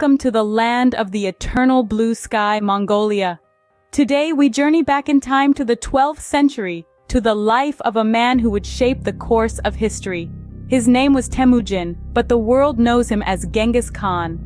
welcome to the land of the eternal blue sky, Mongolia. Today we journey back in time to the 12th century, to the life of a man who would shape the course of history. His name was Temujin, but the world knows him as Genghis Khan.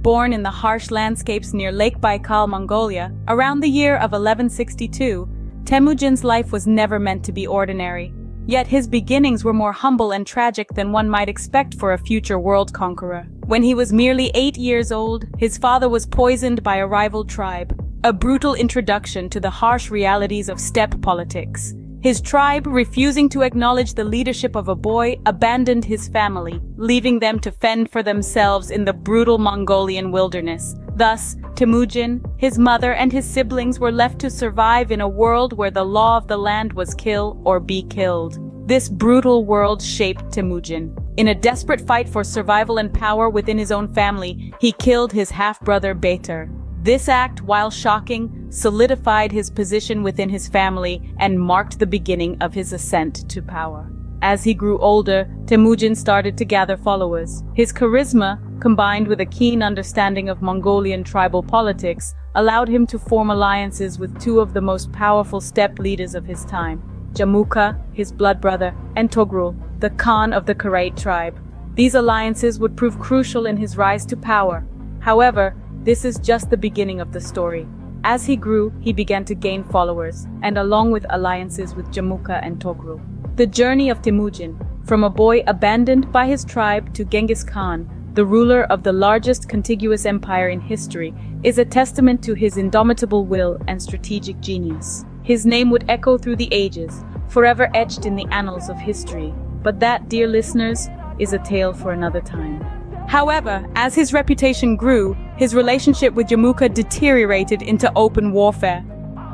Born in the harsh landscapes near Lake Baikal, Mongolia, around the year of 1162, Temujin's life was never meant to be ordinary. Yet his beginnings were more humble and tragic than one might expect for a future world conqueror. When he was merely 8 years old, his father was poisoned by a rival tribe, a brutal introduction to the harsh realities of steppe politics. His tribe, refusing to acknowledge the leadership of a boy, abandoned his family, leaving them to fend for themselves in the brutal Mongolian wilderness. Thus, Temujin, his mother, and his siblings were left to survive in a world where the law of the land was kill or be killed. This brutal world shaped Temujin. In a desperate fight for survival and power within his own family, he killed his half-brother Batur. This act, while shocking, solidified his position within his family and marked the beginning of his ascent to power. As he grew older, Temujin started to gather followers. His charisma, combined with a keen understanding of Mongolian tribal politics, allowed him to form alliances with two of the most powerful steppe leaders of his time, Jamukha, his blood brother, and Toghrul, the Khan of the Karaite tribe. These alliances would prove crucial in his rise to power. However, this is just the beginning of the story. As he grew, he began to gain followers, and along with alliances with Jamukha and Toghrul. The journey of Temujin, from a boy abandoned by his tribe to Genghis Khan, the ruler of the largest contiguous empire in history, is a testament to his indomitable will and strategic genius. His name would echo through the ages, forever etched in the annals of history. But that, dear listeners, is a tale for another time. However, as his reputation grew, his relationship with Jamukha deteriorated into open warfare.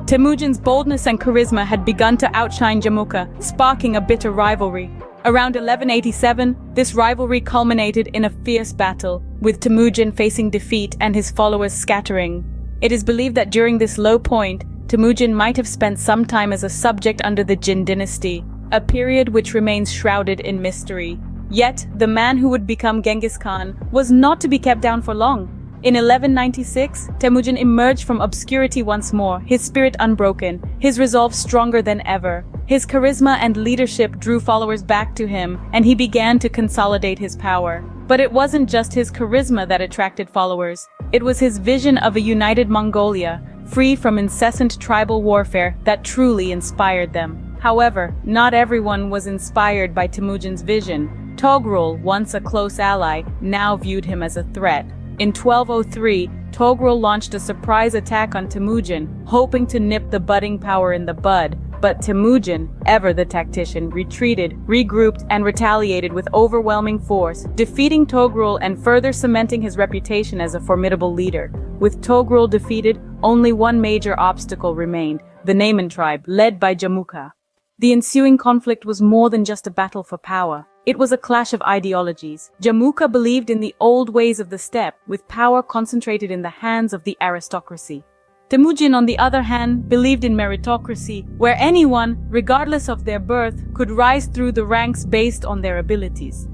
Temujin's boldness and charisma had begun to outshine Jamukha, sparking a bitter rivalry. Around 1187, this rivalry culminated in a fierce battle, with Temujin facing defeat and his followers scattering. It is believed that during this low point, Temujin might have spent some time as a subject under the Jin dynasty, a period which remains shrouded in mystery. Yet, the man who would become Genghis Khan was not to be kept down for long. In 1196, Temujin emerged from obscurity once more, his spirit unbroken, his resolve stronger than ever. His charisma and leadership drew followers back to him, and he began to consolidate his power. But it wasn't just his charisma that attracted followers. It was his vision of a united Mongolia, free from incessant tribal warfare, that truly inspired them. However, not everyone was inspired by Temujin's vision. Toghrul, once a close ally, now viewed him as a threat. In 1203, Toghrul launched a surprise attack on Temujin, hoping to nip the budding power in the bud. But Temujin, ever the tactician, retreated, regrouped, and retaliated with overwhelming force, defeating Toghrul and further cementing his reputation as a formidable leader. With Toghrul defeated, only one major obstacle remained: the Naiman tribe, led by Jamukha. The ensuing conflict was more than just a battle for power. It was a clash of ideologies. Jamukha believed in the old ways of the steppe, with power concentrated in the hands of the aristocracy. Temujin, on the other hand, believed in meritocracy, where anyone, regardless of their birth, could rise through the ranks based on their abilities.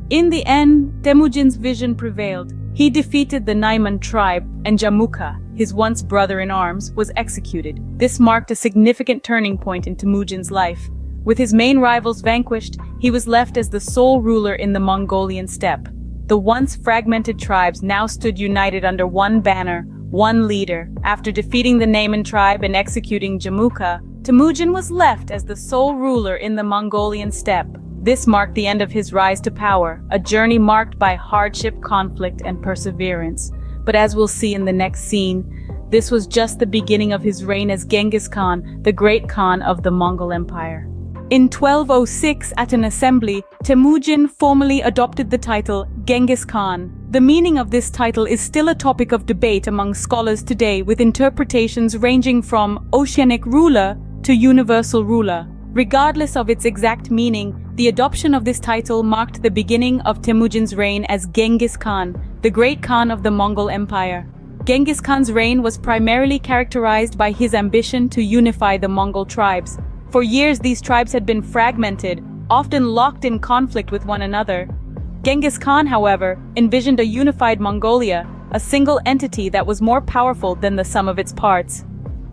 In the end, Temujin's vision prevailed. He defeated the Naiman tribe, and Jamukha, his once brother-in-arms, was executed. This marked a significant turning point in Temujin's life. With his main rivals vanquished, he was left as the sole ruler in the Mongolian steppe. The once fragmented tribes now stood united under one banner, one leader. After defeating the Naiman tribe and executing Jamukha, Temujin was left as the sole ruler in the Mongolian steppe. This marked the end of his rise to power, a journey marked by hardship, conflict, and perseverance. But as we'll see in the next scene, this was just the beginning of his reign as Genghis Khan, the great Khan of the Mongol Empire. In 1206, at an assembly, Temujin formally adopted the title Genghis Khan. The meaning of this title is still a topic of debate among scholars today, with interpretations ranging from oceanic ruler to universal ruler. Regardless of its exact meaning, the adoption of this title marked the beginning of Temujin's reign as Genghis Khan, the great Khan of the Mongol Empire. Genghis Khan's reign was primarily characterized by his ambition to unify the Mongol tribes. For years, these tribes had been fragmented, often locked in conflict with one another. Genghis Khan, however, envisioned a unified Mongolia, a single entity that was more powerful than the sum of its parts.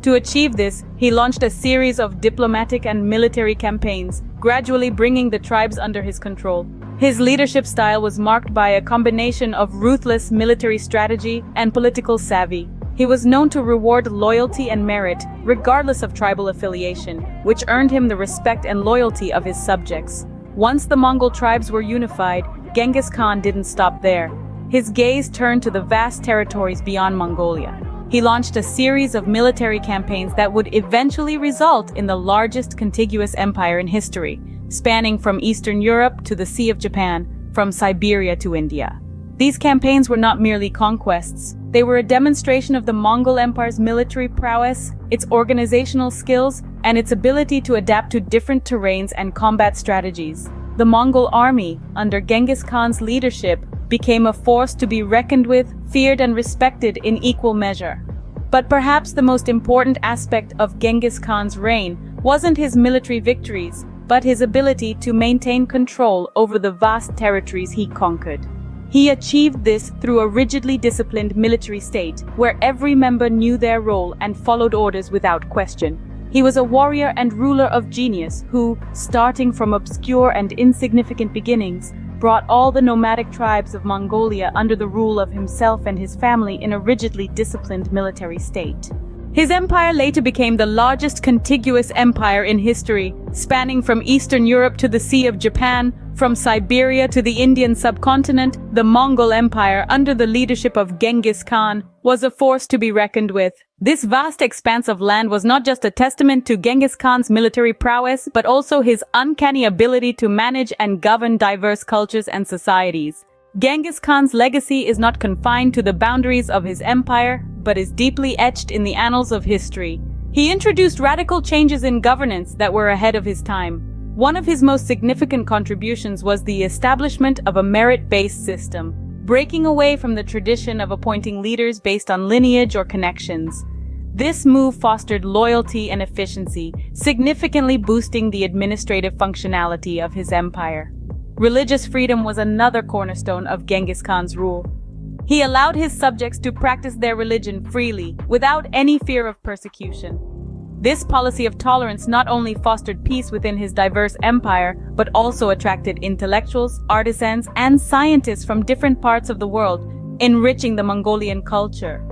To achieve this, he launched a series of diplomatic and military campaigns, gradually bringing the tribes under his control. His leadership style was marked by a combination of ruthless military strategy and political savvy. He was known to reward loyalty and merit, regardless of tribal affiliation, which earned him the respect and loyalty of his subjects. Once the Mongol tribes were unified, Genghis Khan didn't stop there. His gaze turned to the vast territories beyond Mongolia. He launched a series of military campaigns that would eventually result in the largest contiguous empire in history, spanning from Eastern Europe to the Sea of Japan, from Siberia to India. These campaigns were not merely conquests. They were a demonstration of the Mongol Empire's military prowess, its organizational skills, and its ability to adapt to different terrains and combat strategies. The Mongol army, under Genghis Khan's leadership, became a force to be reckoned with, feared and respected in equal measure. But perhaps the most important aspect of Genghis Khan's reign wasn't his military victories, but his ability to maintain control over the vast territories he conquered. He achieved this through a rigidly disciplined military state, where every member knew their role and followed orders without question. He was a warrior and ruler of genius who, starting from obscure and insignificant beginnings, brought all the nomadic tribes of Mongolia under the rule of himself and his family in a rigidly disciplined military state. His empire later became the largest contiguous empire in history, spanning from Eastern Europe to the Sea of Japan, from Siberia to the Indian subcontinent. The Mongol Empire, under the leadership of Genghis Khan, was a force to be reckoned with. This vast expanse of land was not just a testament to Genghis Khan's military prowess, but also his uncanny ability to manage and govern diverse cultures and societies. Genghis Khan's legacy is not confined to the boundaries of his empire, but is deeply etched in the annals of history. He introduced radical changes in governance that were ahead of his time. One of his most significant contributions was the establishment of a merit-based system, breaking away from the tradition of appointing leaders based on lineage or connections. This move fostered loyalty and efficiency, significantly boosting the administrative functionality of his empire. Religious freedom was another cornerstone of Genghis Khan's rule. He allowed his subjects to practice their religion freely, without any fear of persecution. This policy of tolerance not only fostered peace within his diverse empire, but also attracted intellectuals, artisans, and scientists from different parts of the world, enriching the Mongolian culture.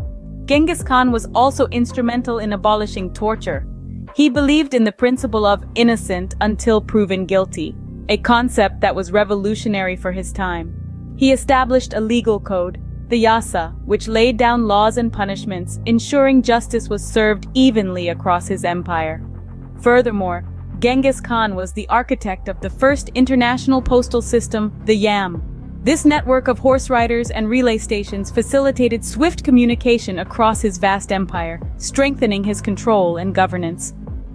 Genghis Khan was also instrumental in abolishing torture. He believed in the principle of innocent until proven guilty, a concept that was revolutionary for his time. He established a legal code, the Yasa, which laid down laws and punishments, ensuring justice was served evenly across his empire. Furthermore, Genghis Khan was the architect of the first international postal system, the YAM. This network of horse riders and relay stations facilitated swift communication across his vast empire, strengthening his control and governance.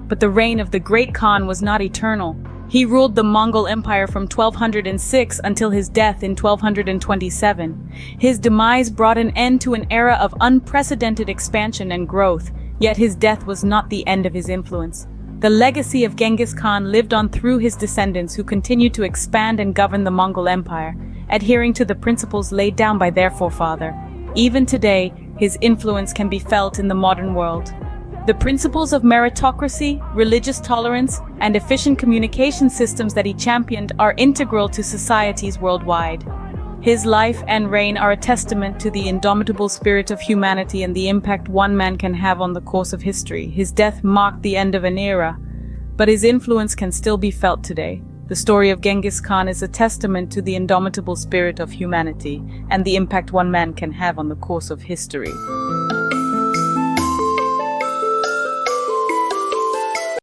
But the reign of the Great Khan was not eternal. He ruled the Mongol Empire from 1206 until his death in 1227. His demise brought an end to an era of unprecedented expansion and growth, yet his death was not the end of his influence. The legacy of Genghis Khan lived on through his descendants who continued to expand and govern the Mongol Empire, adhering to the principles laid down by their forefather. Even today, his influence can be felt in the modern world. The principles of meritocracy, religious tolerance, and efficient communication systems that he championed are integral to societies worldwide. His life and reign are a testament to the indomitable spirit of humanity and the impact one man can have on the course of history. His death marked the end of an era, but his influence can still be felt today. The story of Genghis Khan is a testament to the indomitable spirit of humanity and the impact one man can have on the course of history.